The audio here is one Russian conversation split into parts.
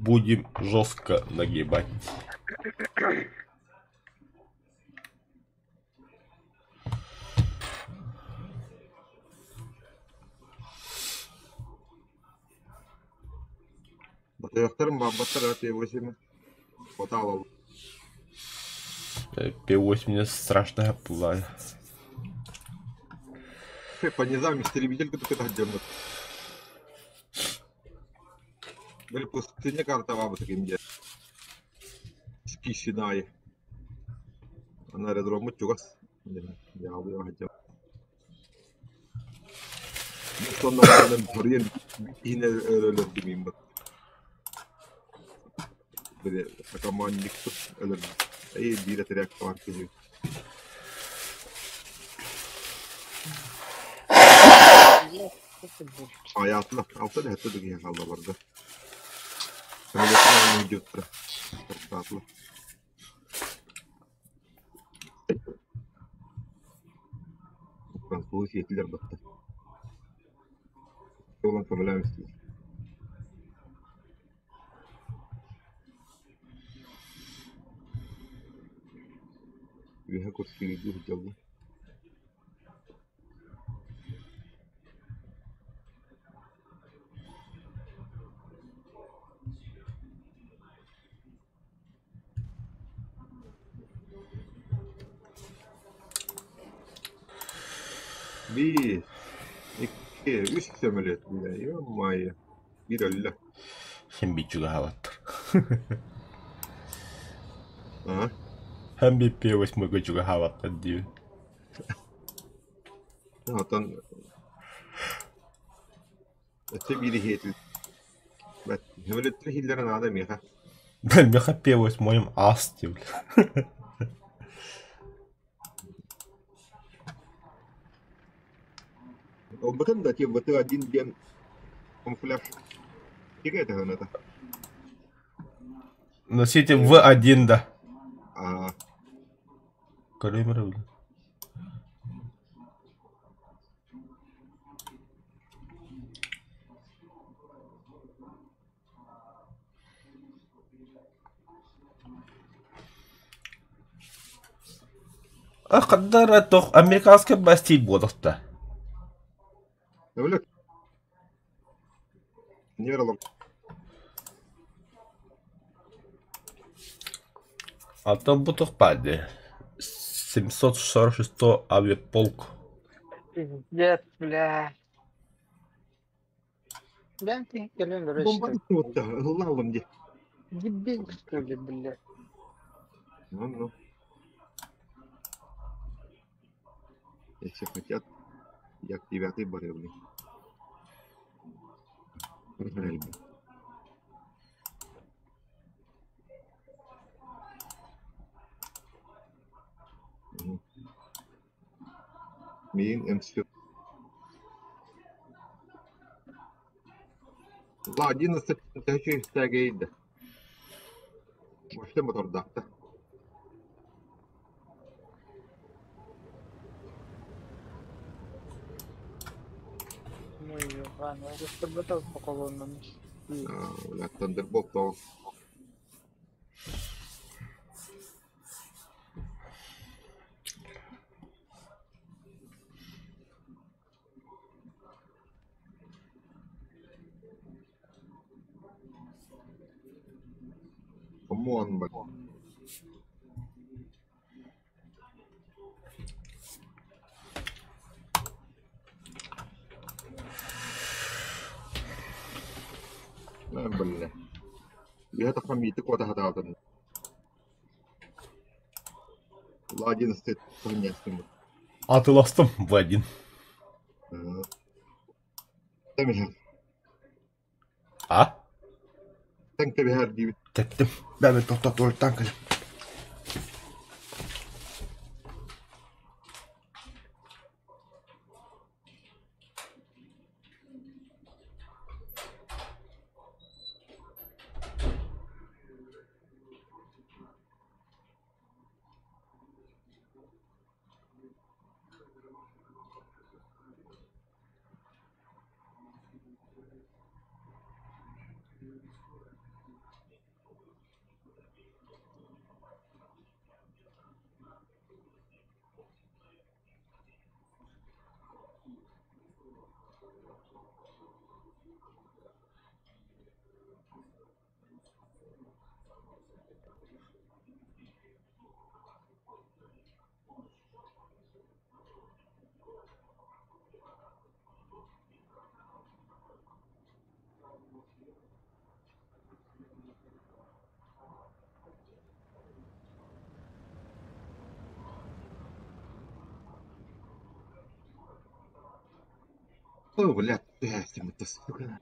будем жестко нагибать. Батарейхтарым бамбаттар P8 фото алып. P8 страшная пула. По низам истребитель как-то держит. Böyle pustыня карта var bu takımda. Skişinay. Ana aerodromu çok az. Ya bu hacı. Sonra ben Kore'ye yine öyle demeyeyim bak. Böyle sakamanlık öyle. İyi bir terek var ki. Hayatla altı da hatta da ki halda vardı. Sana da ne diyorsun? Tatlı. Fransız yetiler baktı. Olan problem istiyor. Vieja kursi bir jabı. Bir, iki, üç sömürüyor. Yok bir öyle. Hem bir çuga havattır. Aha. Hem bir P8 çuga havattır diyor. Zaten öte biri heyetil. Ben öyle hillerin adam ya. Ben bir P8 az diyor. Он потом да, тем вот один день камуфляж теряет это. Носите V1 да. А Kalemi öyle. أقدر أتوقع أمريكانسك باستيل بودكتا. öyle не верил. А там буток паде. 746 авиаполк. Пиздец, бля. Бля, ты календр Бомба что? вот так, лалом где. Дебил, что ли, бля. Ну. Если хотят, я к 9-й боревли. Правильно. Мин МС. La 11 تهشي تاجيد. مش موتور ده. Ну, ебаный, это чтобы это по колоннам. ولا Thunderbolt طبعا. Come bak. Lan böyle. Bir hata kamiti ko hata hata. La 11 понятно. Atılastım V1. Tabii. Ha? Sen tabii her gibi. Tettim. Ben bir top doğrudan kaçım. О, блядь, ты сука.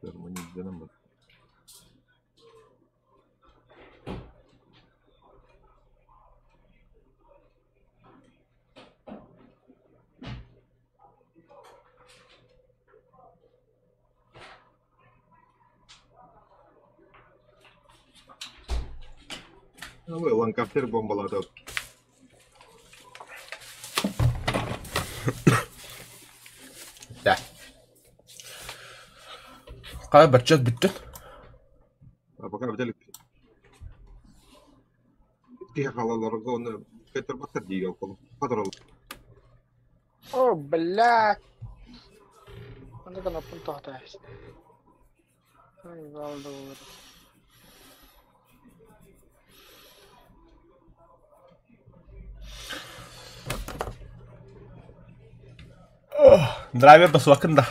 Гармонизированным бар. Ой, ланкафтер бомбалады. Да. Қай бір час бітті. А пока вдали. Тихо халаларга оны Петр Батыр дейі алқылы. Қадырал. О, блядь. Anda kena puntoh tes. Valdo. Драйвер да суакында.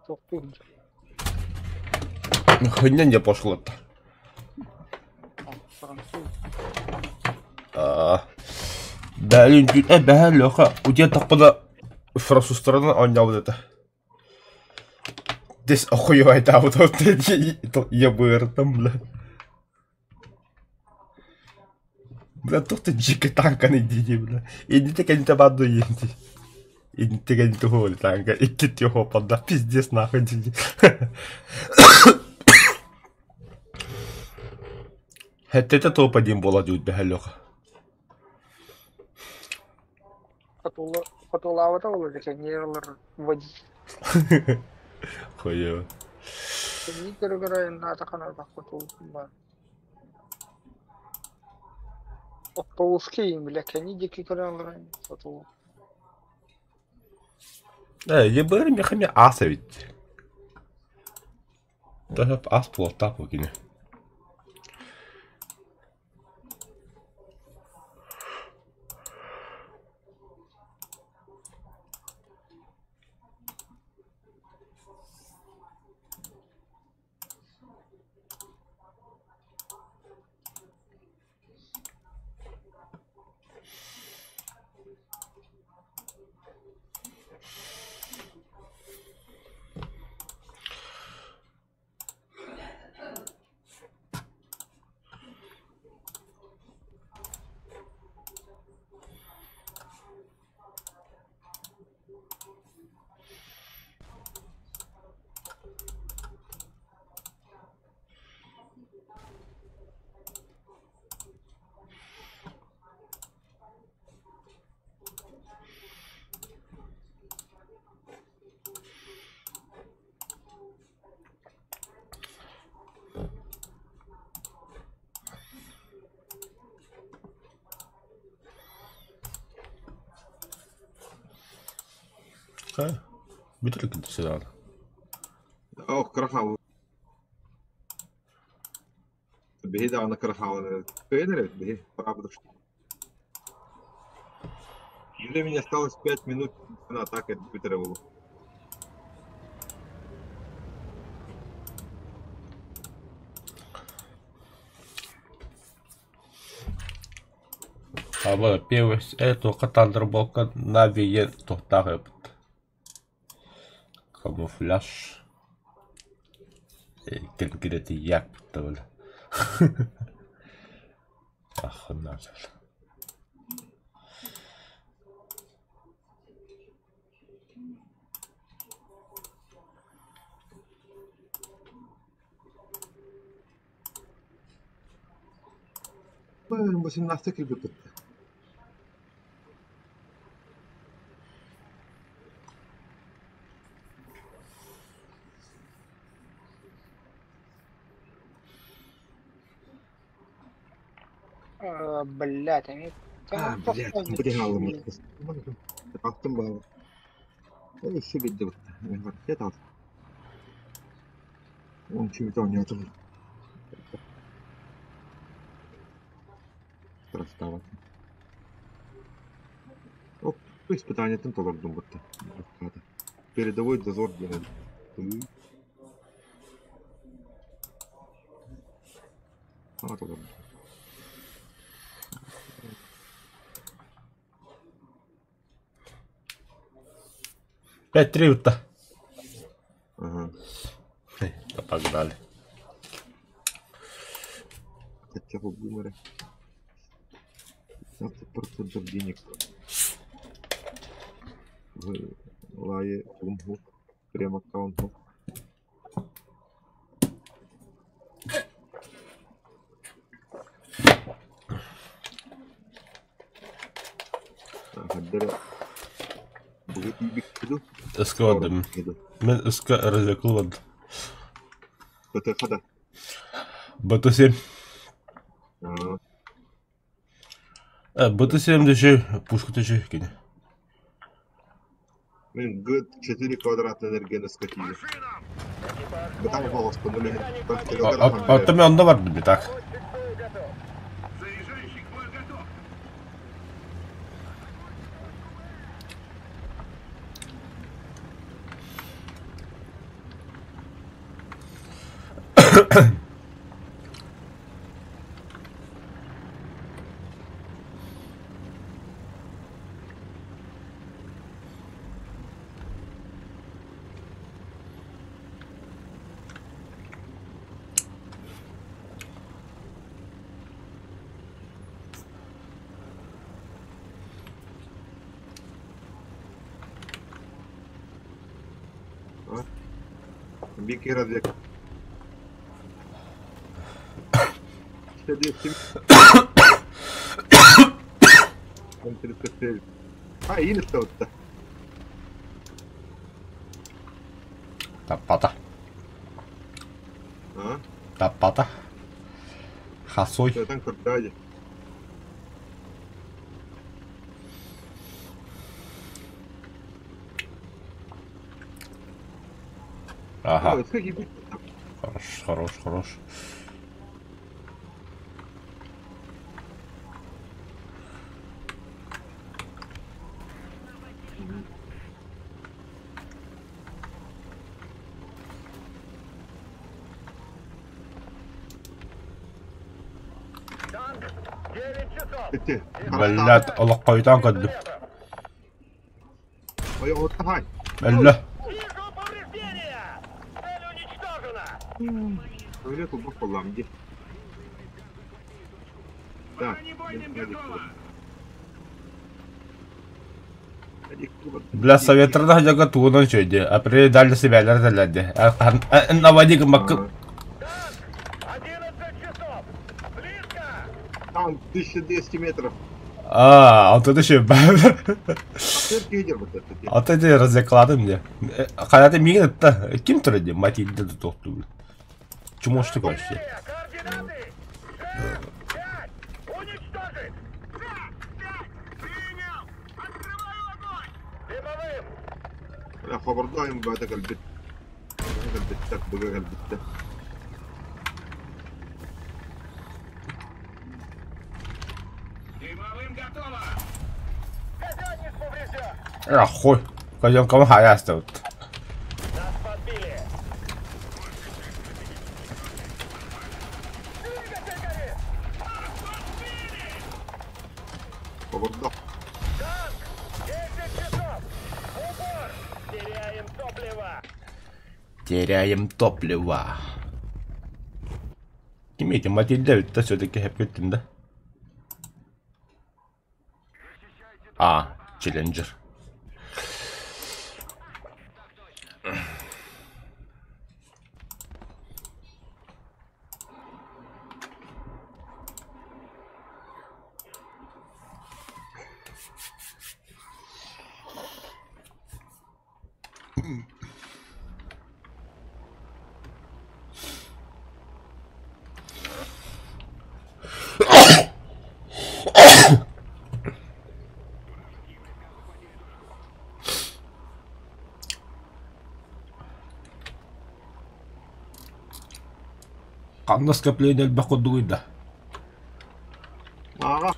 Топун. Хыннен де пошқылықты. Француз. Бәлін түт, бәл лөқа. Үтен тақпыда француздарынан ойнауды это. Дес охуевай тавыд өтті. Я бұйырдым, бля. Бля, тоқты жеке танканы дейді, бля. Енді текені табаду енді. Енді текені тұғылы танка. Икки тёхо подда. Пиздец нахуй дейді. Хәттеті топ один болады өт бәл лөқа. Fatulava tau loh kayak nyeler wajib. Хуёво. Ini gara-gara yang natakan ada fatul kembar. Ополоски, блядь, они дикие кораллы фатул. Я бәрі мехаме аса бит. Даже ас плота покине. Битер кит сюда. Ох, крахал. Беда она крахала. Пенер, беда, правда. Времени осталось 5 минут на атаку Питерову. Абы певес тоққа тандырболқа навиен тоқтағы бұд. Камуфляж. Келгіреті як бұдды болы. Ақынна жыл. Басым насты кілбі бұдды. Блядь, они... Блядь, блин, алым. Ақтым бағы. Ой, şu bildi bu. Hareket al. Он чуть oynuyordu. Красава. Оп, испытание тем толордum будто. Передовой дозор для. Вот он. 5-3 вот-то. Ага. Да погнали. Хотя бы бумеры. 15% денег в лае Умгу. Прям аккаунту. Гаддера. Будет ибик киду. Eskaladım. Ben ıska razıkılmadım. ПТХ-да. Бату-7. Ага. Бату-7'de şey, пушка-то şey gene. Блин, Г4 квадратная энергия на скотине. Да там волос подумали. Attım yanında var bir tak. Бик и развек. А, иди-то вот-то. Tapata. А? Tapata. Хасой. Что там картаде? Ага. Ой, сходи. Хорош, хорош, хорош. Блядь, Allah koydan kadın. Ой, вот давай. Belli. Öyle tutmak kullandı. Так, Бля, советрда хажага туунан чөйді. Апрель дальше себялер тәләді. Навадик маккып. там 1200 метров. Алтыды шөй. Сверху идем вот это. Алтыды разякладым де. Қанаты меген ұтта. Кім тұры де? Матильді де тоқты. Чумошты көшті. Хабардаем бы это кальбит. Кальбит так, быга кальбит так. Ахой. Кайдан кама хаясты вот. Хабардал. Теряем топливо. Kimiydi? Matilda öttü söyledi hep gittin de. Challenger. Қанда скопление бақы дуйда. Ага.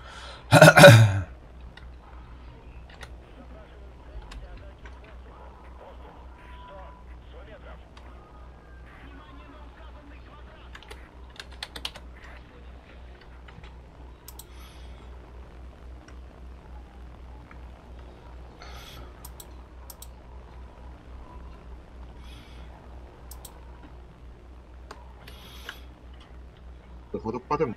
Сотуп потом.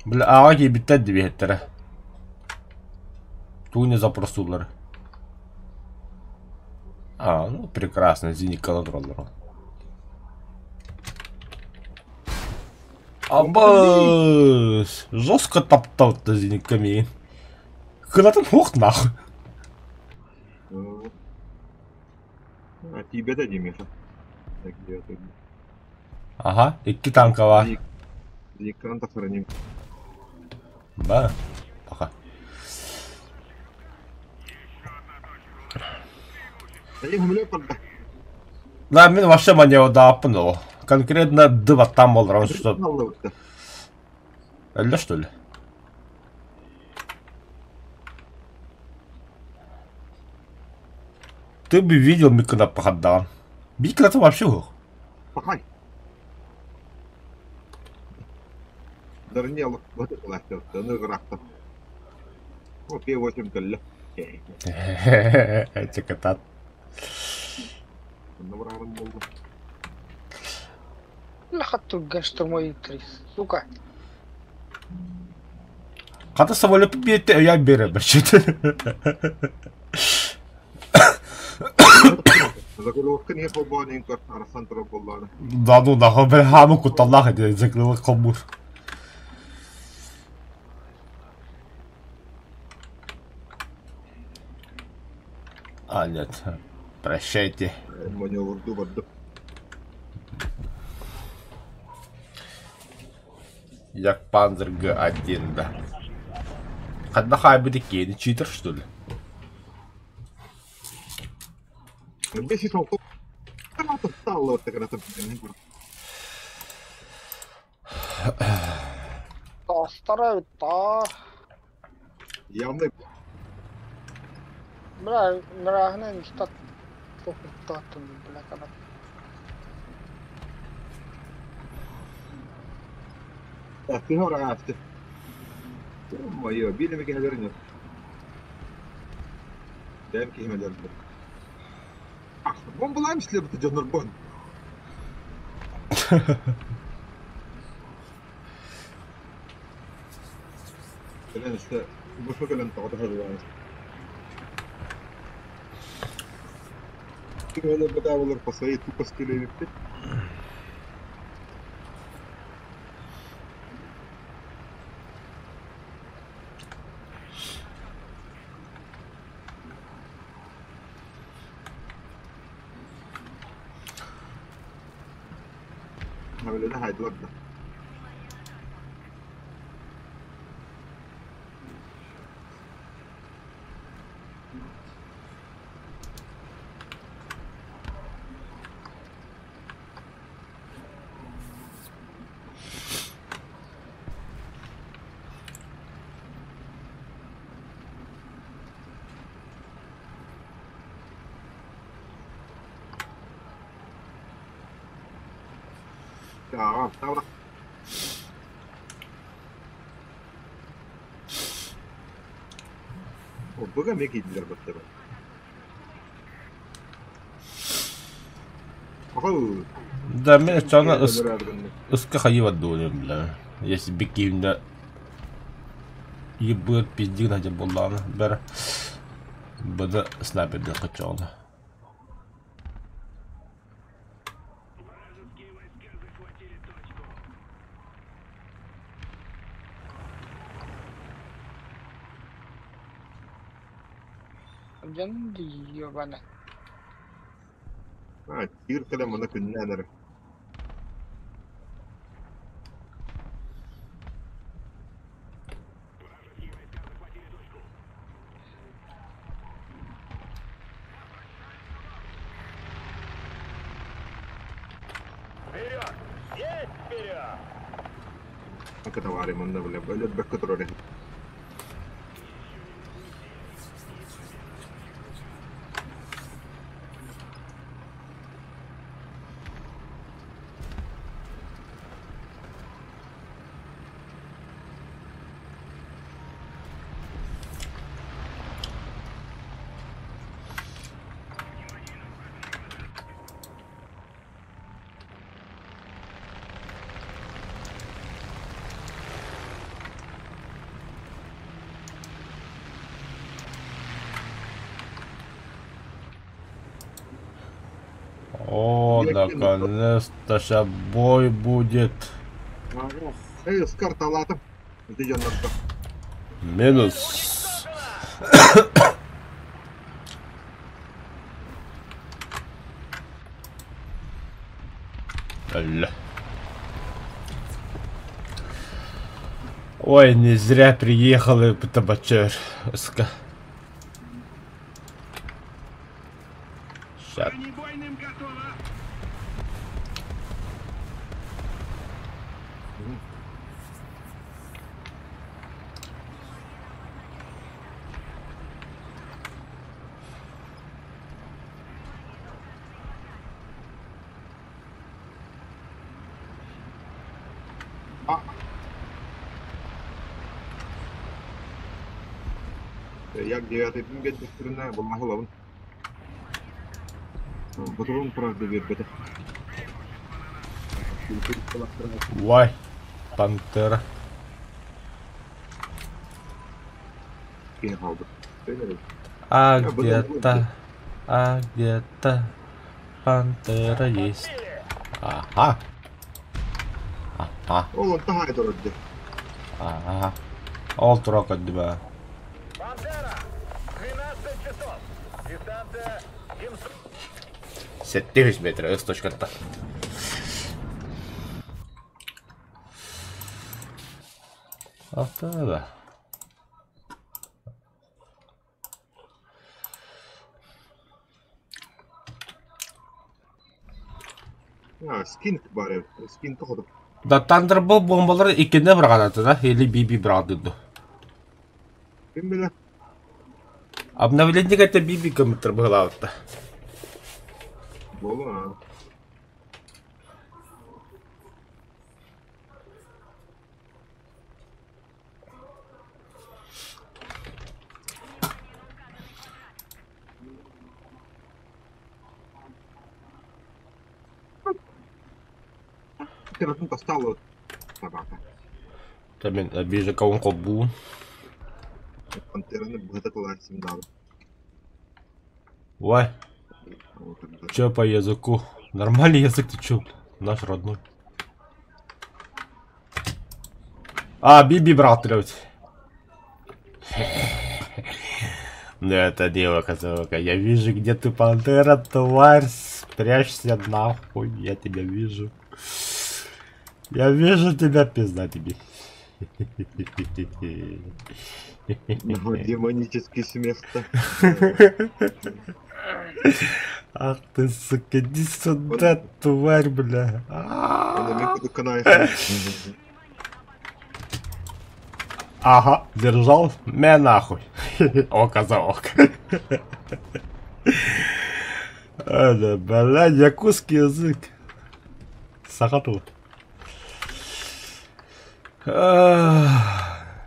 Бля, ағаги биттәді бейттері. Туйны запросулары. А, ну прекрасно, зенит контроллер. Аббас! Жестко таптауды зенит камейін. Кылатын хоқ нахуй. А тебе дадим, Миша. Так, где ты? Ага, 2 танка var. Экран сохраним. Ба, пока. Да не гумлю подда. Да, мен вообще манева да апнул. Конкретно 2 там был раунд, что... Әлі что ли? Ты бы видел Микона похода. Микон это вообще ух. Пахай. Дарнел, вот это ластер, да ну грахта. Окей, 8 калля. Чекатат. Набрарым болду. Лахатту гаштрмой трис. Сука. Қата самолет бетте я бере бачыты. Заголовка не побоненько, арасан трополлары. Да ну нахуй, бля, хаму куталлах эти закрылых комбур. А, нет. Прощайте. Мне урду воду. Як Панзер Г1, да. Отдыхай бы такие, не читер, что ли? Бесит он. Каната стало вот такая там. Стараю та. Явно. Бля, нрагнен стат. Тату, бля, когда. Так, ты гораст. Моё, били меня вернет. Демки ему вернет. Ах, он была мислер, ты Джон Норбон. Блин, что... Больше колен того тоже. Ты надо подавал по своей тупости или... Öyle de haydiler da. Ya, tamam. Бога ме гидлер баттыра. Да, мен чана ыска хайыва долем, бля. Если бекимде ебет пиздин хадя болланы, бер бада снайперден качалды. Janди yobana. Тир калем она кыннаныр. Вперед! Есть вперед! Как это варим, он бля, блядь, без контроля. наконец-то сейчас бой будет. Ага. Эй, с карта лата. Где ножка? Минус. Алло. Ой, не зря приехали по табачерска. Сейчас. Як 9-й пингет бестренная, бумага лован. Патрон правда вербета. Вай, пантера. А где-то пантера есть. Ага. Ага. Ол тагай дородде. Ага. Ол трок от тебя. Пантера! 12 часов! Дистанция 7 метров, с точка-то. Да. Скин баре, скин тоходу. Да Thunderbolt бомбалары икенде бирган да? Или биби бирган. Ким биле? Обновление это биби компьютер было. Болу. Kerran stalo собака. Тамин обижа кого кобу. Пантера не будет лазить дал. Ой. Чё по языку? Нормальный язык, ты чё? Наш родной. А, биби брат, блядь. Ну это дело, казалка. Я вижу, где ты, пантера, тварь. Спрячься нахуй, я тебя вижу. Я вижу тебя, пизда тебе. Демонический смех-то. Ах ты, сука, иди сюда, тварь, бля. Ага, держал меня нахуй. Око за око. Это, блядь, якутский язык. Сахату.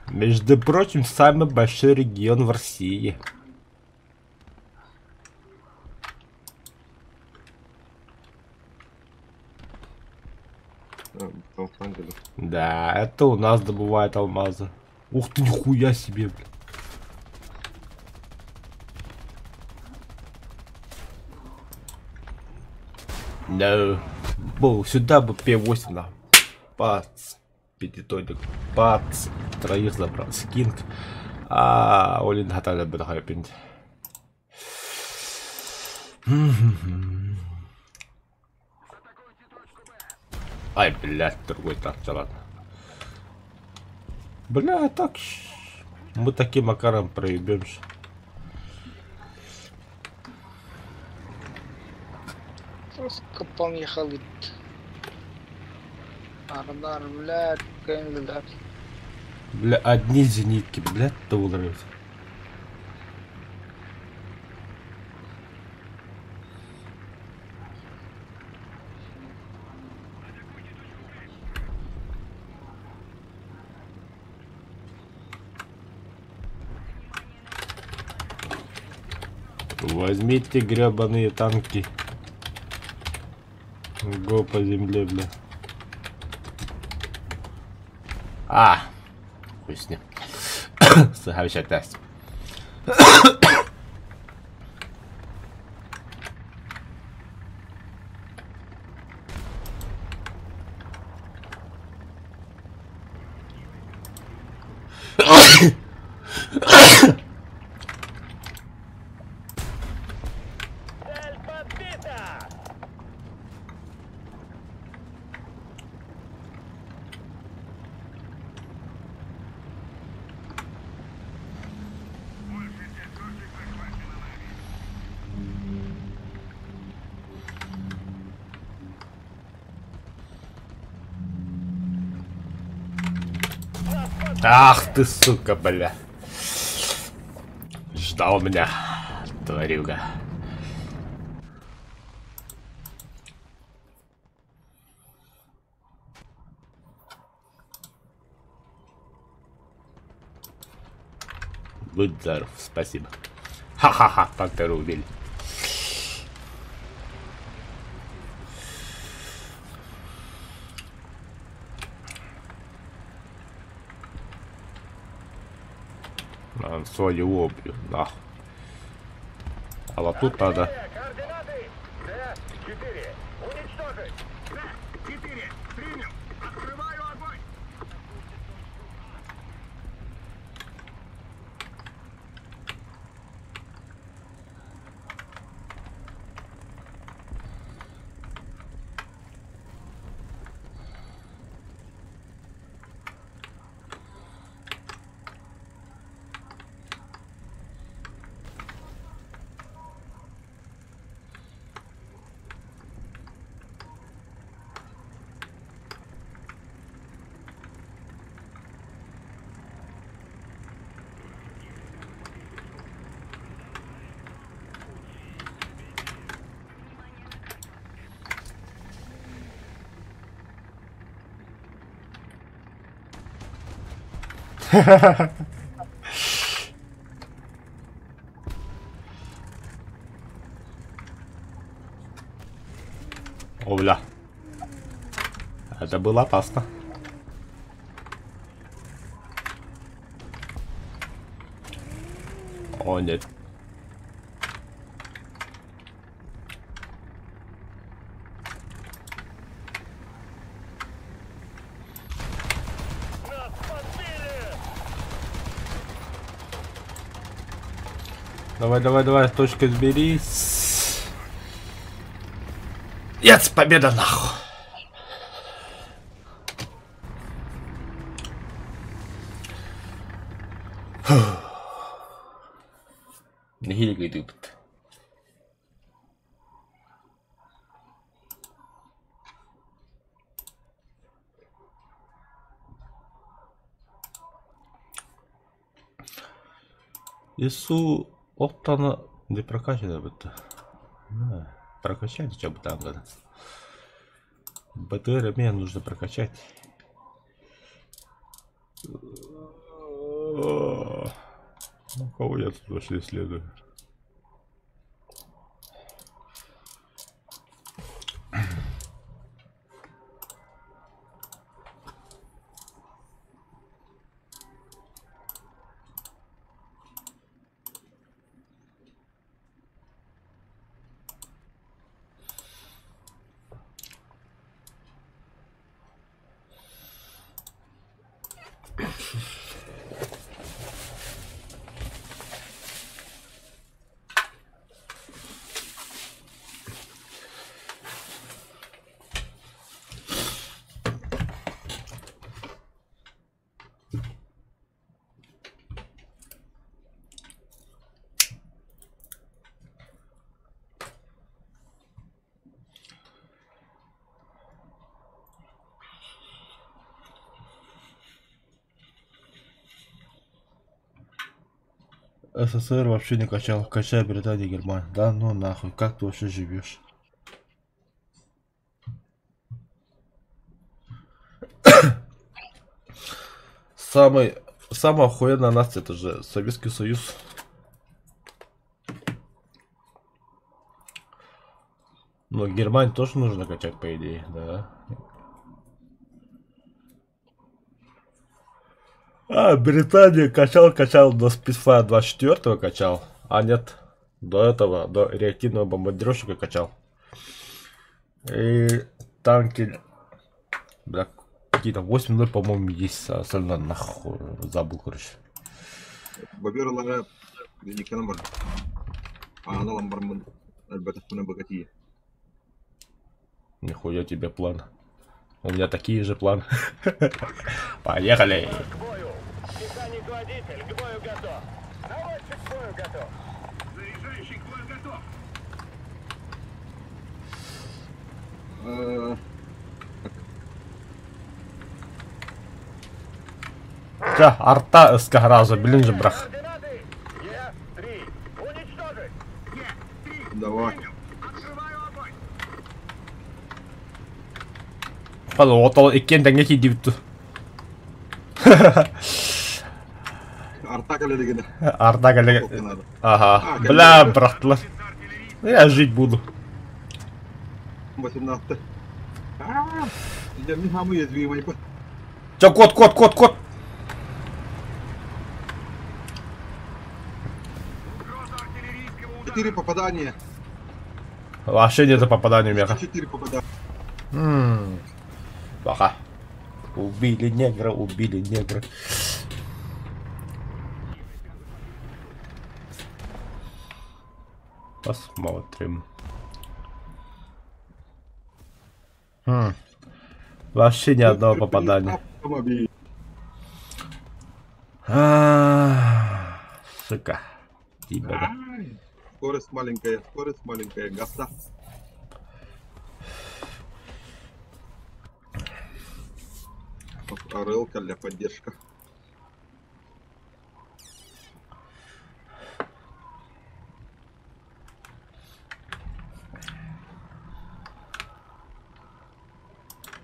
Между прочим, самый большой регион в России. Да, это у нас добывают алмазы. Ух ты, нихуя себе, блин. No. Был сюда бы П8 на. Пац. Пятитонник. Пац. Троих забрал. Скинг. А Олин хатали бы такая пинт. Ай, блядь, другой так, ладно. Бля, так. Мы таким макаром проебемся. Капан ехали. Ардар, блядь, кайм, Бля, одни зенитки, блядь, то ударят. Возьмите гребаные танки. Го по земле, бля. А! Хуй с ним. Сагавища тест. Цель подбита! Ах ты, сука, бля. Ждал меня, тварюга. Будь здоров, спасибо. Ха-ха-ха, пантеру убили. Соли убью, нахуй. А вот тут надо. Координаты! Д-4. Уничтожить! Д-4. Принял. Открываю огонь! О, бля. Это было опасно. О, нет. Нас подбили! Давай, давай, давай, точка сберись. Нет, победа нахуй. Нигиль идут. Ису оттана не прокачано бы-то. Прокачать что бы там надо. БТР мне нужно прокачать. Ну, кого я тут вообще исследую? СССР вообще не качал. Качай Британия, Германия. Да ну нахуй, как ты вообще живешь? Самая охуенная нация это же Советский Союз. Но Германию тоже нужно качать, по идее, да. А, Британия качал до Spitfire 24 качал. А нет, до этого, до реактивного бомбардировщика качал. И танки... Бля, какие-то 8-0, по-моему, есть. Остальное нахуй забыл, короче. Баберлага iki nomor. Ana lambar mun. Albatta kuna богатее. Нихуя тебе план. У меня такие же планы. Поехали. К бою. Механик-водитель, к бою готов. Наводчик к бою готов. Заряжающий к бою готов. Ja, арта сразу, блин же, брах. Координаты. Е3. Уничтожить. Давай. Открываю огонь. Hadi otalı ikken denge ki divtu. Арта кале дегене. Арта гале. Сколько надо? Ага. Бля, братла. Я жить буду. 18. Идем не хаму уязвимый. Чё, кот. 4 попадания. Вообще нет попадания меха. 4 попадания. Пока. Убили негра. Посмотрим. Вообще ни одного попадания. Автомобиль. Сука. Тебя, да. Ай, скорость маленькая, гаста. Орелка для поддержка.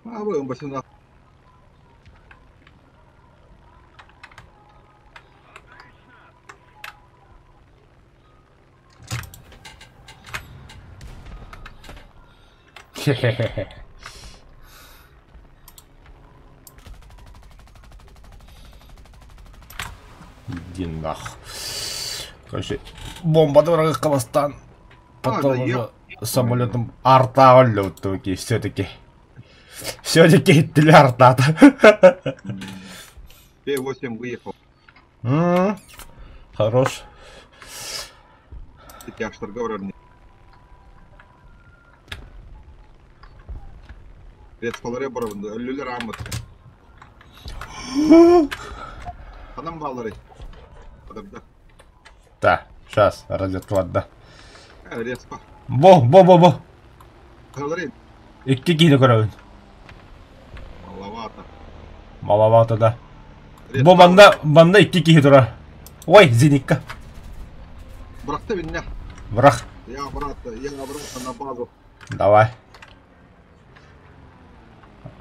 А вы 18. Хе-хе-хе. Иди нах. Короче, бомба дорого Казахстан. Потом уже самолетом арта улетуки все-таки. Все-таки для арта. Т-8 выехал. Хорош. Я что говорю. Рецколаре барабан, люлер амат. Анам баллары. Подожди. Да, сейчас, радиоклад. Резко. Бо. Говори. Икки кино короче. Маловато. Маловато, да. Резко. Бо банда икки кино. Ой, зеникка. Брат, меня. Враг. Я обратно на базу. Давай.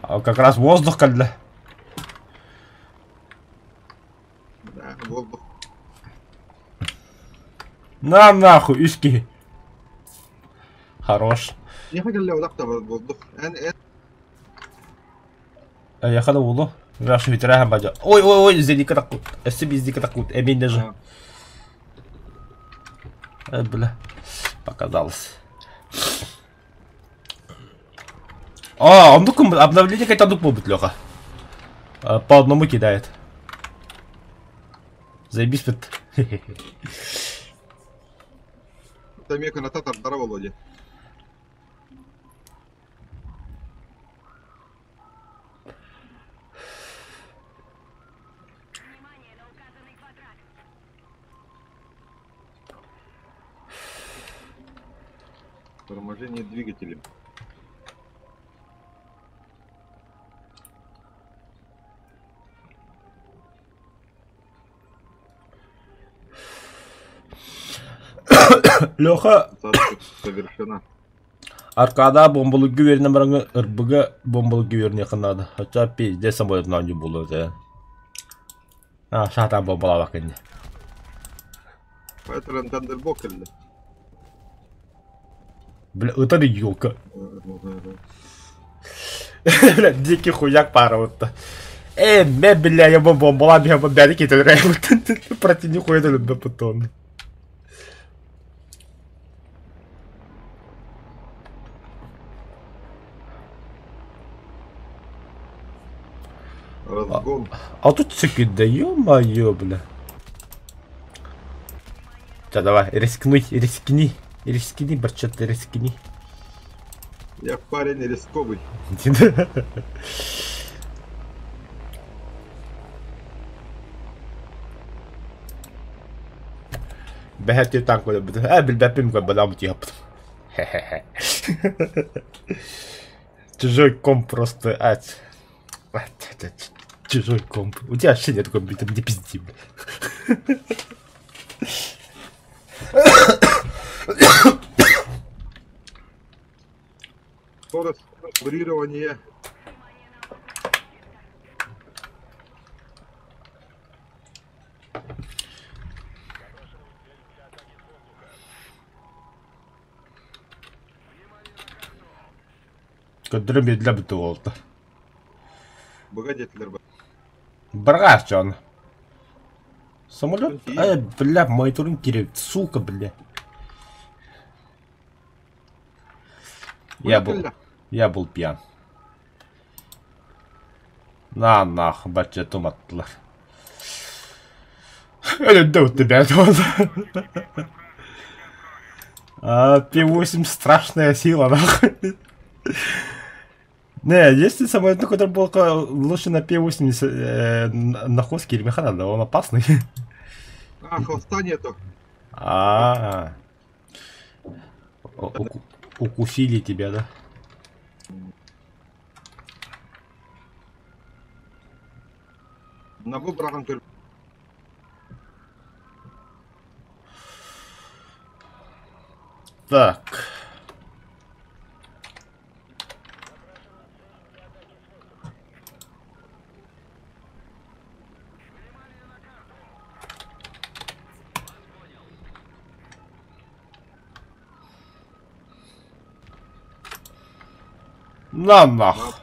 А как раз воздух когда. Да, воздух. На нахуй, ишки. Хорош. Не хотел ли вот так воздух? Я ходил в углу. Я что ветеран бадя. Ой, зеника такут. Себе зеника такут. Эмин даже. Бля. Показалось. Он только обновление какая-то дук будет, Леха. По одному кидает. Заебись, пит. Это мега на татар, здорово, Володя. Торможение двигателем. Леха. Совершена. Аркада бомбалы гуверне бараңы ырбыга бомбалы гуверне кынады. Хотя пизде самолет нанju болу да. Шатан бомбала бакынды. Поэтому Тандербок или? Бля, это не ёлка. Бля, дикий хуяк пара вот. Бля, я бомбала, я бомбяли какие-то рэйвы. Против нихуя это любят потом. Разгон. А тут цикет, да ё-моё, бля. Да, давай, рискни, барчат, рискни. Я парень рисковый. Бэхэт танк böyle bilbepim koy бадам yaptım. Чужой комп просто чужой комп. У тебя вообще нет компьютера, не пизди, бля. Скорость курирования. Көндірі медлі біті болды. Благодетель бар. Бірғаш, Джон. Самолет? Бля, мониторинг керек, сука, бля. Я был пьян. Нах, бачетум аттылар. Өлімді өтті бәді болды. P8 страшная сила, нахуй. Не, если самолет, который был лучше на P8 на хвосте Кирмиха, да, он опасный. А, хвоста нету. Укусили тебя, да? На выбраган көр. Так. Нах.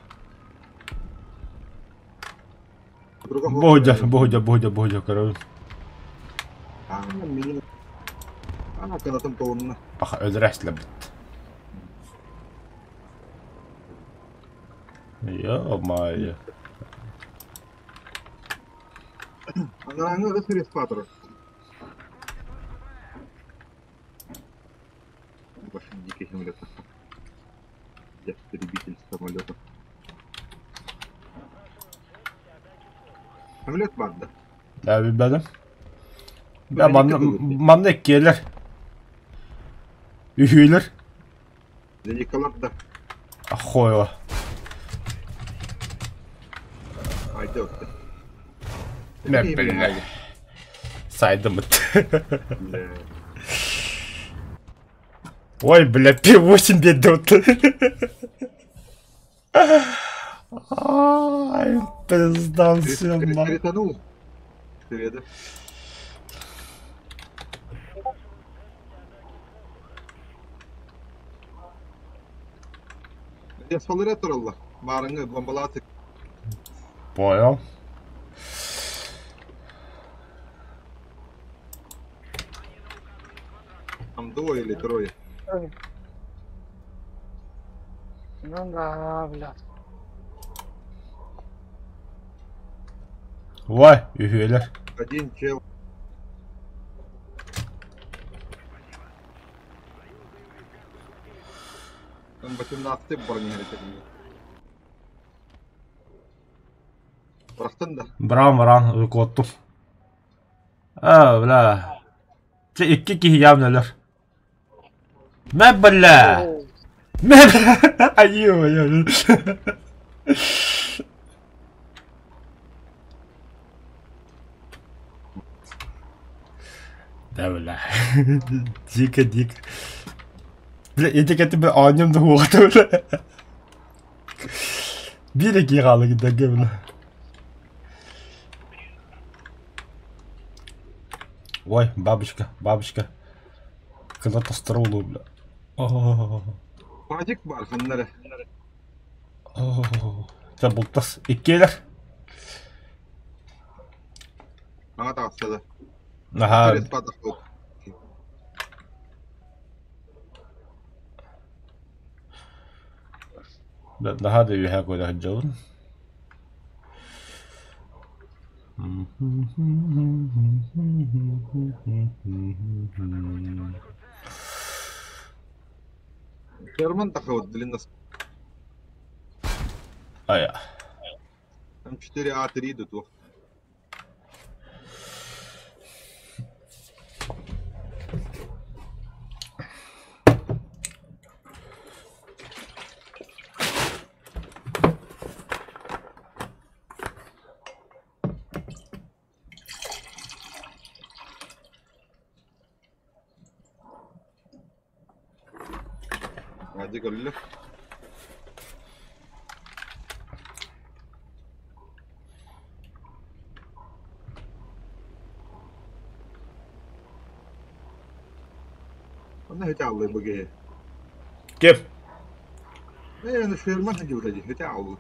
Бодя, короче. Kanatım tohumuna. Bak öldüreşle bitti. Ё-моё. Она это респатор. Ваши дикие самолеты. Я истребитель самолетов. Самолет банда. Ya bilmedim. Ya bana ek gelir. Ühüler. Zeynikalar da. Ахоева. Haydi öptü. Ne bileyim. Saydım mı? Ой, бля, P8 бедот. Ай, пиздам всем. Перетонул. Среда. Я спалыря туралла. Барыңы бомбалаты. Понял. Там двое или трое. Ну да, блядь. Vay, ühüler. Один чел. Там 18 бронированный. Бұрақтың да. Бран, ұйқоттым. Бля. Це ikki kişi явнелер. Мә, бля. Мә, бля. Ай-ё-ё. Да, бля. Дико. Бля, етекеті бір анемді оғаты, бля. Бір еке қалы кедеге, бля. Ой, бабочка. Когда-то струлу, бля. Пазик бар, қаннары. Це бұлтас. Иккелер. Аңа тағыстады. Ага. Респатор болды. ده هذا يهاك ولا هالجون. Шерман такой вот длинно. А я. Там 4А3 идут. Вот. Hadi golle. Она хотя бы богея. Кеп. Ну Шерман ходи вроде, хотя бы.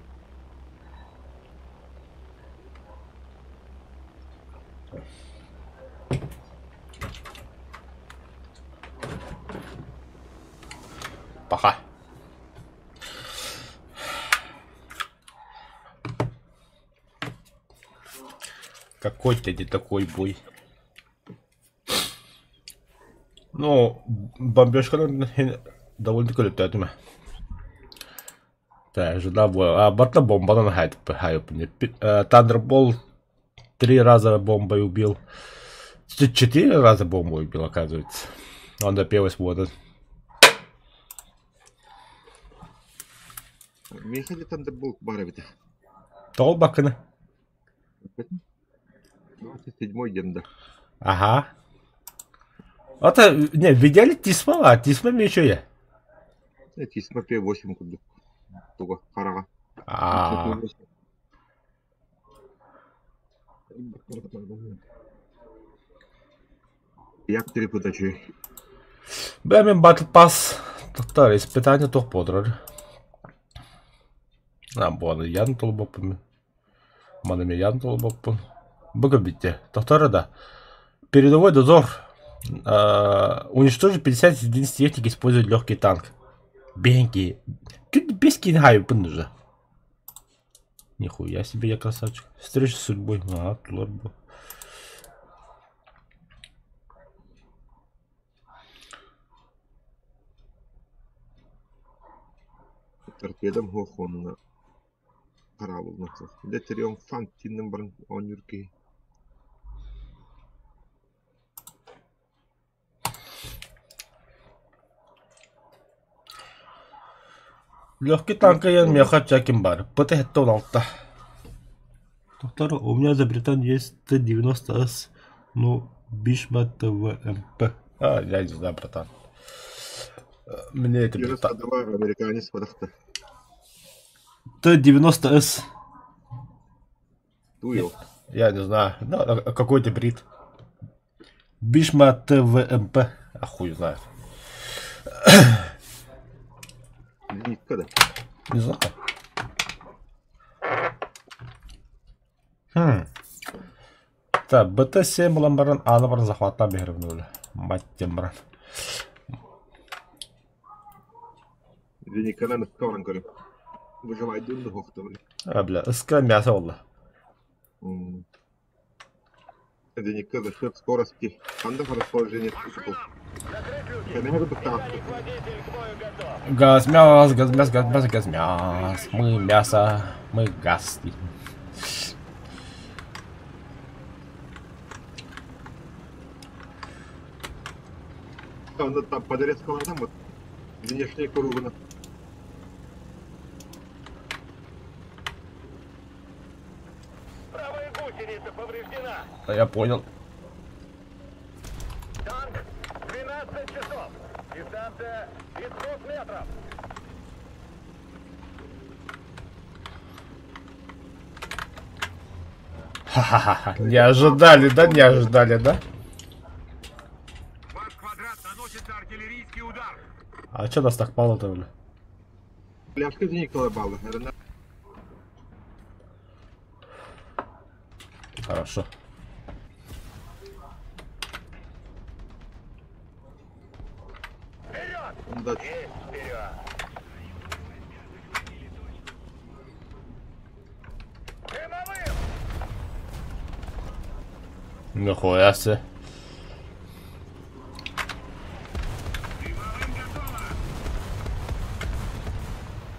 Пока. Какой-то не такой бой. Ну, бомбежка довольно-таки летает у меня. Да, жена была. А борта бомба на хайп. Thunderbolt 3 раза бомбой убил. 4 раза бомбой убил, оказывается. Он допелась вода. Механик Thunderbolt баровит. Толбакана. 27-й день, да. Ага. Это, не, видели Тисма? А Тисма мне еще я. Эти смотри 8 куда. Туго, харага. Як 3 подачи. Бәмен Battle Pass. Тоқтар, испытание тоқ подрар. Бұны ян толы боппын. Манымен ян толы боппын. Бүгін бітті. Тоқтары да. Передовой дозор. Уничтожить 50 единиц техники, используя легкий танк. Бенки. Тут без кинхайпын уже. Нихуя себе я красавчик. Встреча с судьбой. Ага, лорд был. Торпедом Гохон харабыл нақсақ. Де триумфант тиннің бірін он юрки. Легкий танк я меха чаким бар. Пытает тон алта. Доктор, у меня за Британ есть Т-90С. Ну, Бишма ТВМП. А, я не знаю, братан. Мне это Британ. Американец подахта. Т-90С. Туел. Я не знаю. Ну, какой-то брит. Бишма ТВМП. А хуй знает. Когда? Не знаю. Так, БТ-7 ламбаран анабаран захвата бехревнули. Мать тем брат. Никогда не скором говорю. Выживай дунду хохтовали. А, бля, СК мясо олла. Это никогда счет скорости. Анда по расположению спуску. Газ, мяс, газ, мяс, газ, мяс, газ, мяс. Мы мясо, мы газ. Анда там подорезкала там вот. Внешняя кругана. Правая гусеница повреждена. Я понял. Танк 12 часов. Дистанция 500 метров. Ха-ха-ха. Не ожидали, да? Не ожидали, да? Ваш квадрат наносится артиллерийский удар. А чё нас так мало-то, бля? Пляшка за Николай Балла. Хорошо. Вперед! Удачи. Есть вперед! Дымовым! Нихуя себе.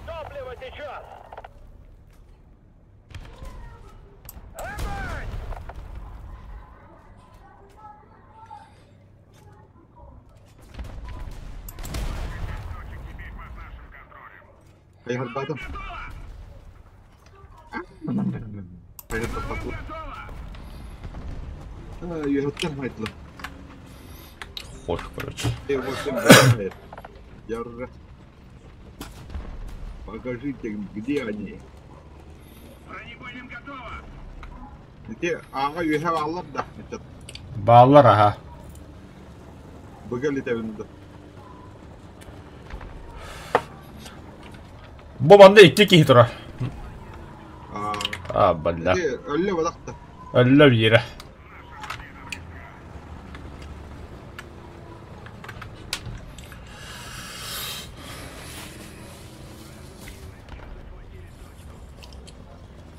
Топливо течет! Огонь! Поехали батом. Поехали батом. Еготтен айтла. Хошь, короче. Т-8 я уже... Покажите, где они. Бронебойным готово! Те, үйе алар да. Баллар, ага. Бөгәл итәбенде. Bu banda ikki kişi tura. А, Balla. Ölü vadaktı. Ölle bir yere.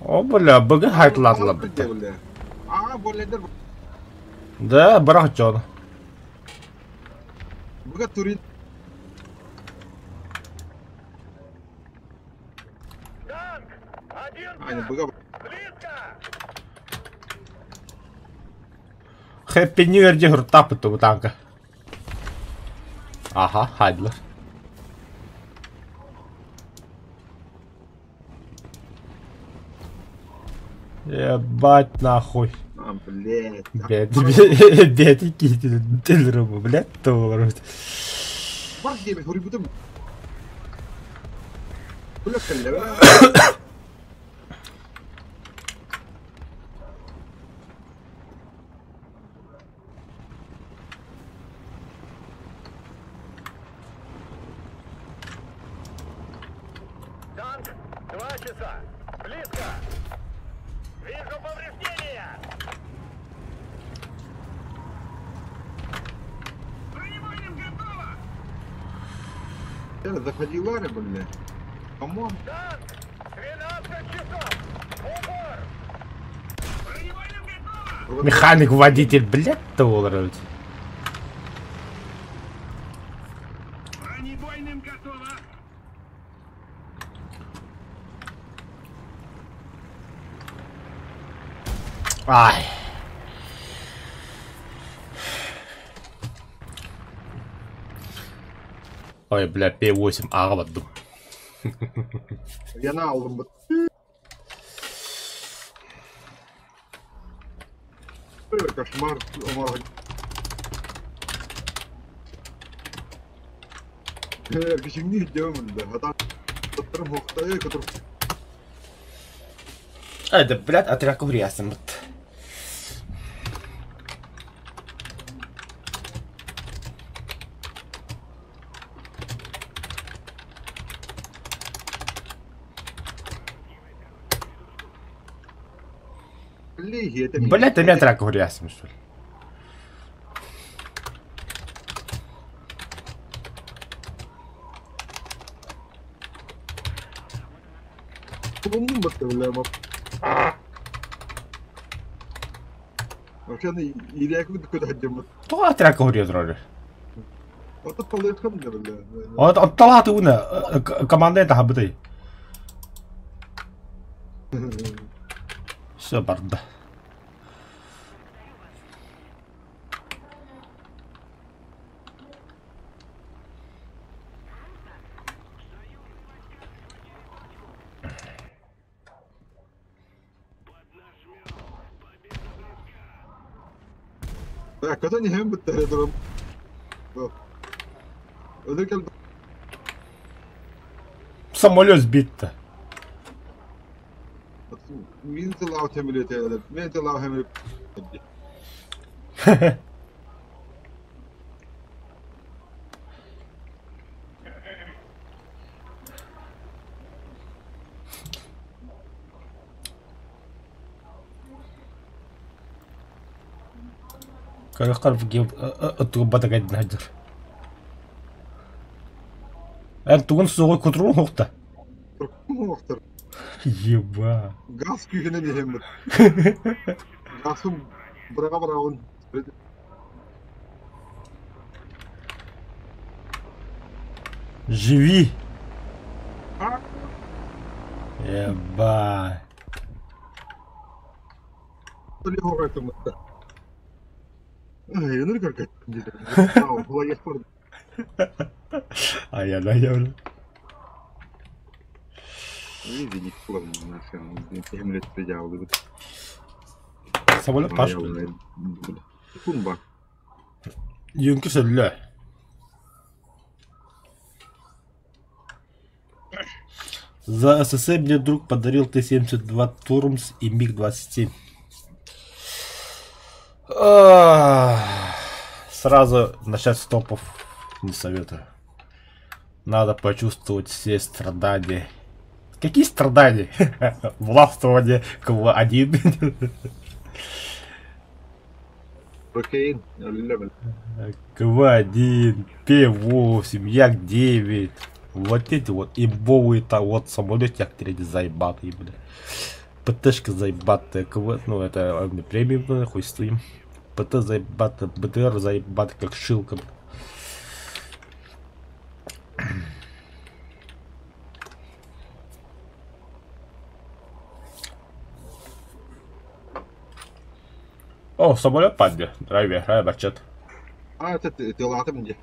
O bula bugün hayatladılar bir de. Böyledir. Da bırak canı. Bugün turin. Танк! Один! Aynen bugün. Близко! Happy New Year'ci hırtap bitti bu tanka. Aha, haydiler. Ебать нахуй. Блядь. Бети кити телрому, блядь, товар. Бар деме, хурибутым. Бля, калле. Танк! 2 часа! Близко! Вижу повреждения! Бронебойным готово! Заходила, бля. Камон. Танк! 12 часов! Упор! Бронебойным готово! Механик, водитель, блядь, товар. Бронебойным готово! Ай. Ой, бля, P8 ağladım. Я на aldım bu. Кошмар. Кişini gidiyorum da. Hatta tutturum hoktaya kadar. Hadi, блядь, отряку рясом. Лиги, это Блядь, ты меня отряку рясом, что ли? Bulundum bakalım. Вообще, или как куда ходим? Кто отряку рясом? Вот это полетка, бля. Вот طلعت هنا كماندات حبتي. Все برضه. Так, это не hem بالتهدرم. وذاك Самолет сбит-то. مين طلعوا تعملوا هذا؟ مين طلعوا هم؟ كان يقرب جيب الطوبة قاعد نهجر. أنتوا صغير كنترول نقطة. مختار. يبا. Gaz kuyuna ne hem? Gazım Браун. Живи! А? Ебать. Легко этому. Ай, ну как это? Молодец, парень. А я наявлю. Видите, сложно на самом деле. 7 лет предел. Самолет пошел. Кунба. Юнки сөллө. За СССР мне друг подарил Т-72 Турмс и МиГ-27. Сразу начать с топов не советую. Надо почувствовать все страдания. Какие страдания? Властвование КВ-1. Прокеин. Левель. КВ-1, П-8, Як-9. Вот эти вот имбовые-то вот самолеты як-3 заебатые, бля. ПТшка заебатая, КВ, ну это премиум, хуй с ним. ПТ заебатая, БТР заебатая, как шилка. О, самолет падде, драйвер, бачат. А, это ты латом где?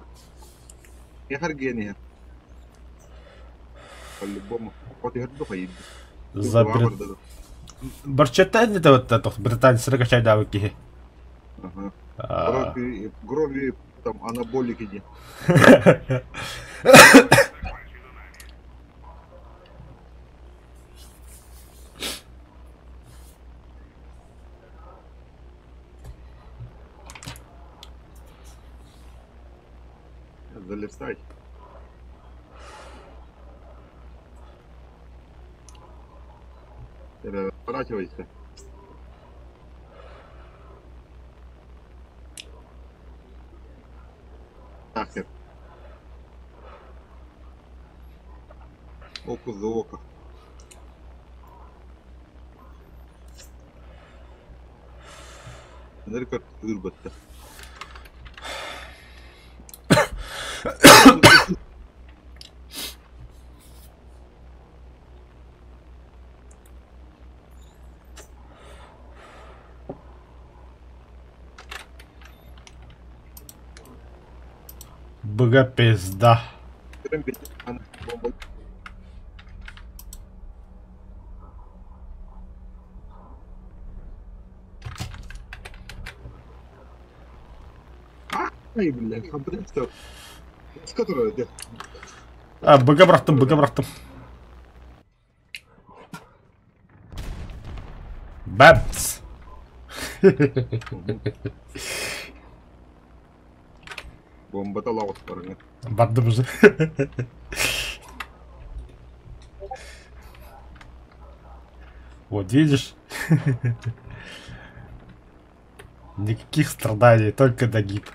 Я Харгения. По-любому. Вот я говорю, поедем. За Барчатан это вот это британцы ракачай давки. Ага. Грови там анаболики где. Залезай. Поворачивайся. Нахер. Око за око. Смотри, как вырбать-то. Бога пизда. Ай, блядь, компрессор. С которой это? А, богобратом, богобратом. Бэмс. Бомба-то лаус, парни. Бадым же. Вот видишь? Никаких страданий, только нагиб.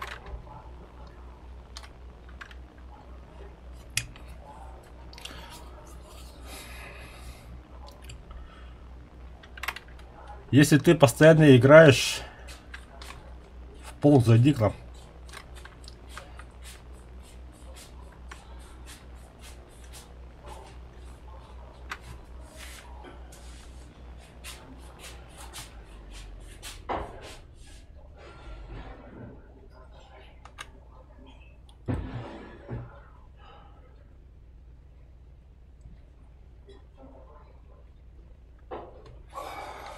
Если ты постоянно играешь в пол за диком,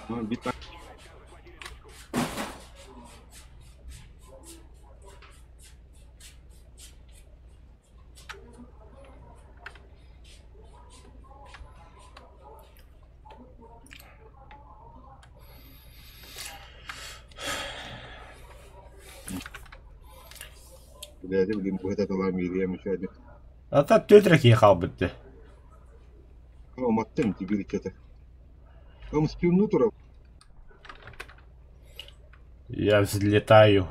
Ну, бита. Блядь, блин, вот это ломили, я еще один. а так тётрик ехал бы ты. О, маттем тебе что-то. Там спинутора. Я взлетаю.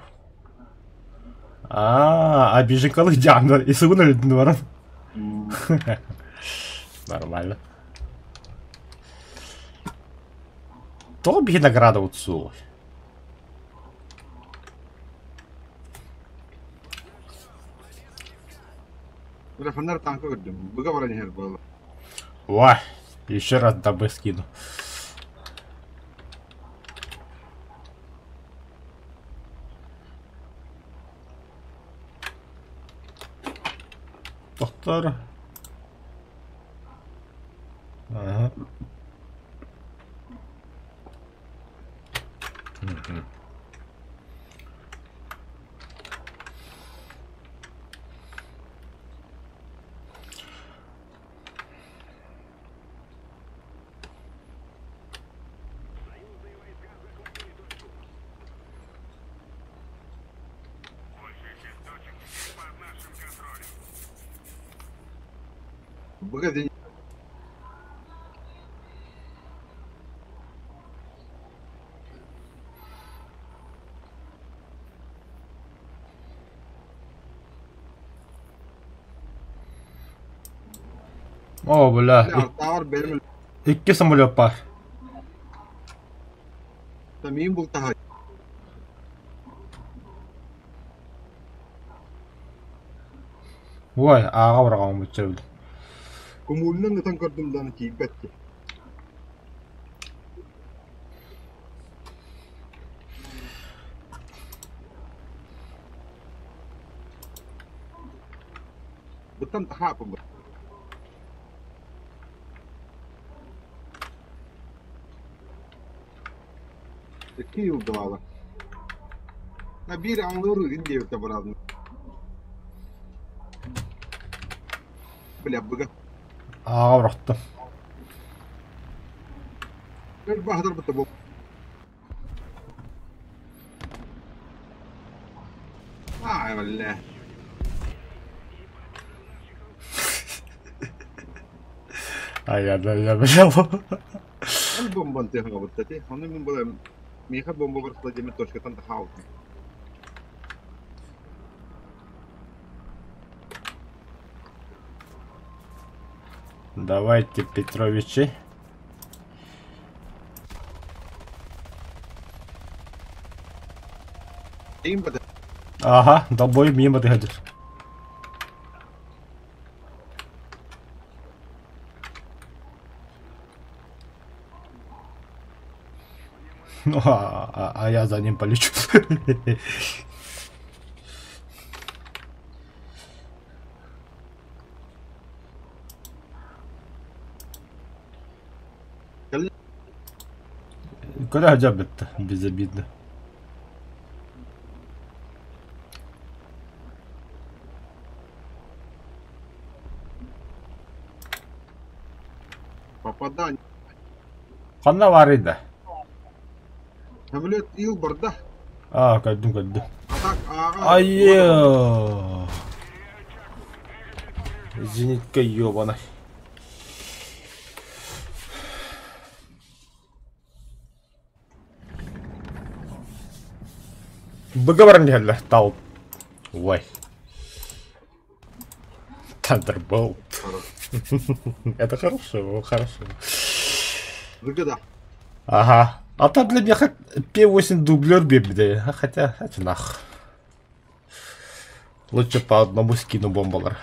А бежикалы дянда и сунули двором. Нормально. Тобі награда отцу. Бля, фонарь танка gördüm. Быга баран хер было. Ой, еще раз дабы скину. Доктор. Ага. Быга день. О, бля. Бля, товар benim. İki самолет var. Тамим был тага. Ой, аға бұраған бұтчырды. Kumulun natan gördüm dan ki betti. Betam taha apa? İki yıl doğalı. Na bir anları indiyor tabarazını. Bля, быга. Аға бұрақтым. Gel bahadır bu tabu. Ay vallahi. Ай, я бля. Al bomba ante hanga buttati. Onu min bula miha bomba barsta jemi toshka tan tahaw. Давайте, Петровичи. Eyim bada. Ага, долбой мимо ты ходишь. Ну, а я за ним полечу. Куда джабет-то? Безобидно. Попадание. Қанда бар еді? Самолет ил барда. А, кәдім. Атак аға. Айё. Зенитка ёбаный. Быгабаран дегенде тауып. Ой. Thunderbolt. Это хорошо. Выгода. Ага. А там для меня хоть P8 дублер бебде. Хотя нах. Лучше по одному скину бомбалар.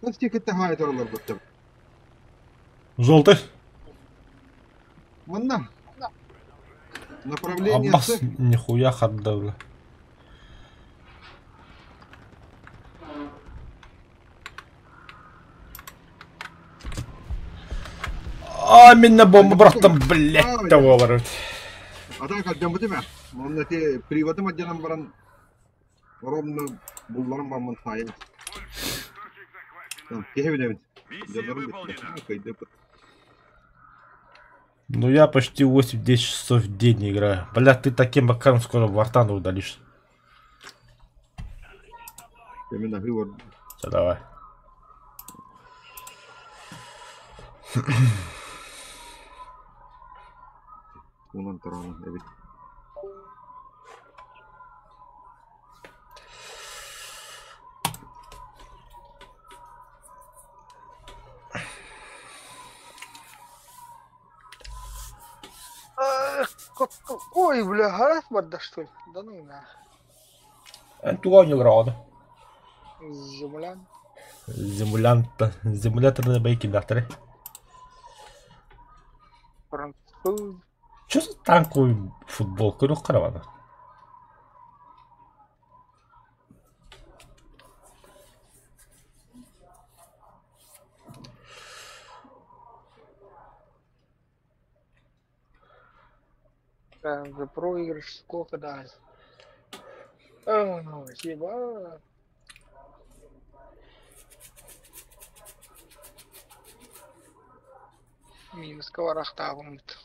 Настолько тагает орлар бутта. Желтый? Манна. Направление Аббас С. нихуя ходдавля. А, меня бомба, братан, блядь, того ворот. Атак алдан бутта ма? Монна те приватым аджанам баран. Ровно булларым барман сайын. Кехебедемит. Ну я почти 8-10 часов в день не играю. Бля, ты таким макаром скоро Вартана удалишь. Именно вывод. Все, давай. Унан тарана, Ой, бля, гараж да что ли? Да ну на. Антуанио Града. Земля. Симулятор на байке бяхтаре. Француз. Чё за танковый футболка? Ну, каравана. За проигрыш сколько дали? Ну, спасибо. Минус коварахта вымыт.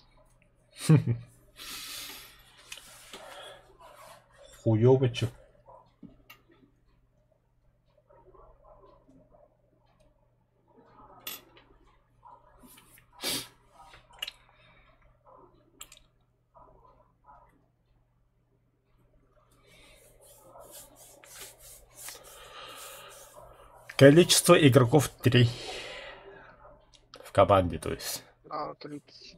Хуёвочек. Количество игроков 3. В команде, то есть. 30.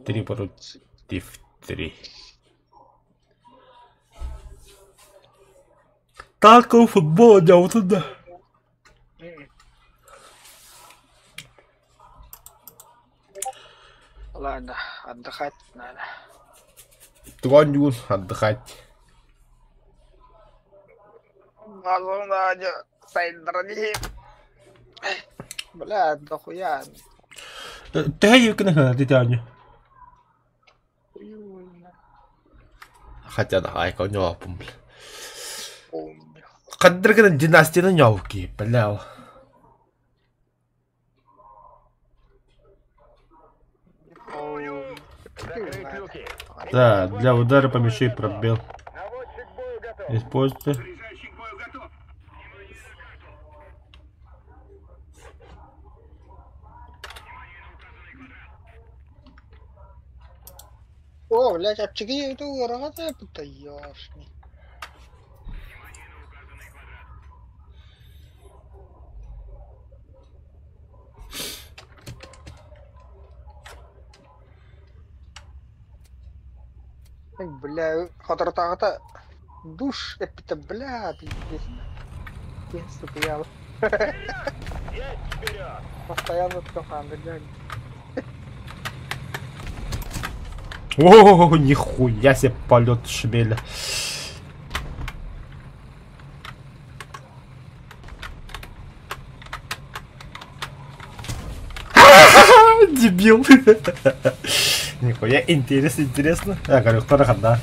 3 против 3. Танковый футбол, да, вот туда. Ладно, отдыхать надо. Троню отдыхать. Мазу Надя, сайт дорогие. Бля, дохуя. Ты конечно, ты тянешь. Хотя да, ай, коня, помню. Помню. Кадры династии на нявки, бля. Закрыть люки. Да, для удара помещай пробел. Наводчик к бою готов. Используйте. Заряжающий к бою готов. О, блядь, обчеги эту рогатая путаёшь. Ай, бля, хатартагата душ это, бля, пиздец. Я, сука, я Есть вперед. постоянно в скафандре, блядь. О, нихуя себе полет шмеля. Дебил. Нихуя, интересно. Я говорю, кто да.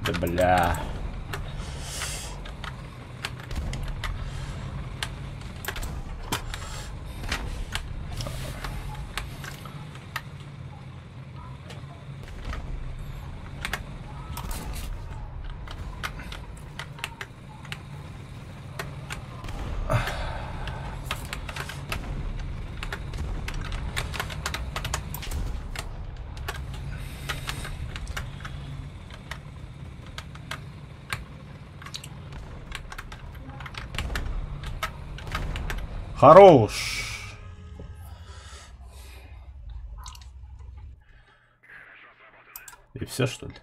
Да бля. Хорош. И все, что ли?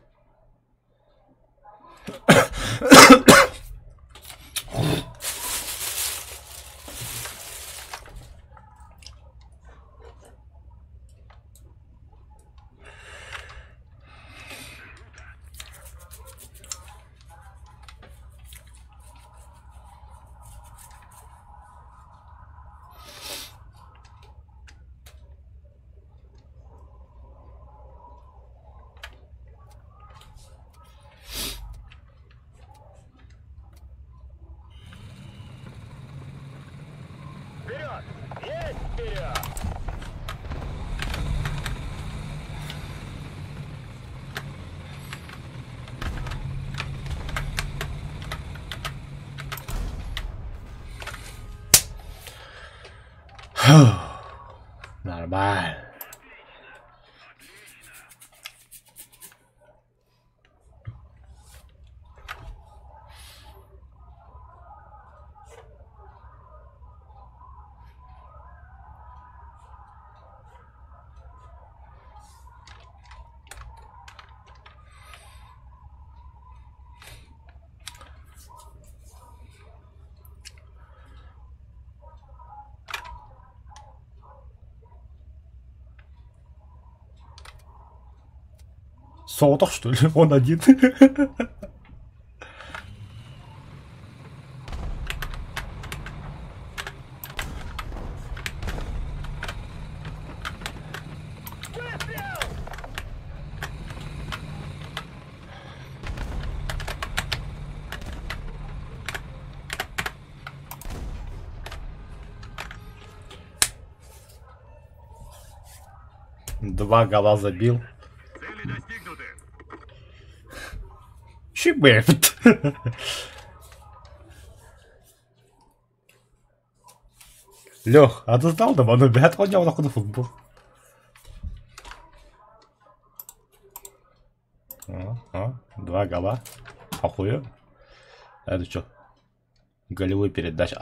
Вперед. Есть вперед. Нормально. Сотах, что ли? Он один. Два гола забил. Цели достигнуты. Чебет. Лех, а ты знал, да, он бегает, он не на футбол. Два гола. Охуенно. Это что? Голевой передача.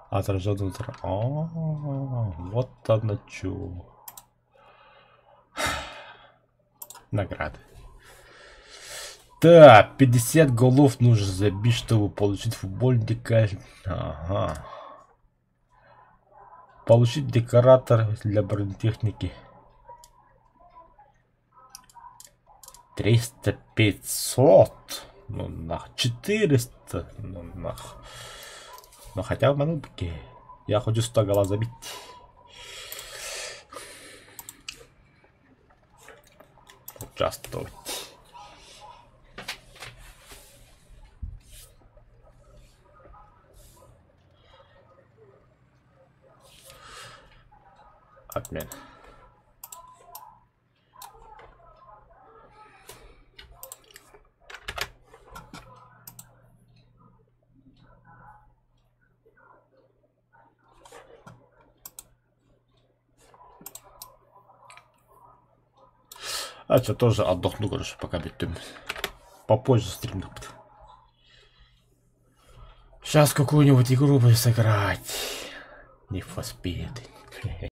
Отраженный удар. Вот оно чё. Награды. Так, 50 голов нужно забить, чтобы получить футбольника. Ага. Получить декоратор для бронетехники. 300-500. Ну нах. 400. Ну нах. Но хотя бы минутки. Я хочу 100 голов забить. Участвовать. Отмен. А что, тоже отдохну, короче, пока битым. Попозже стримну. Сейчас какую-нибудь игру буду сыграть. Не for Speed.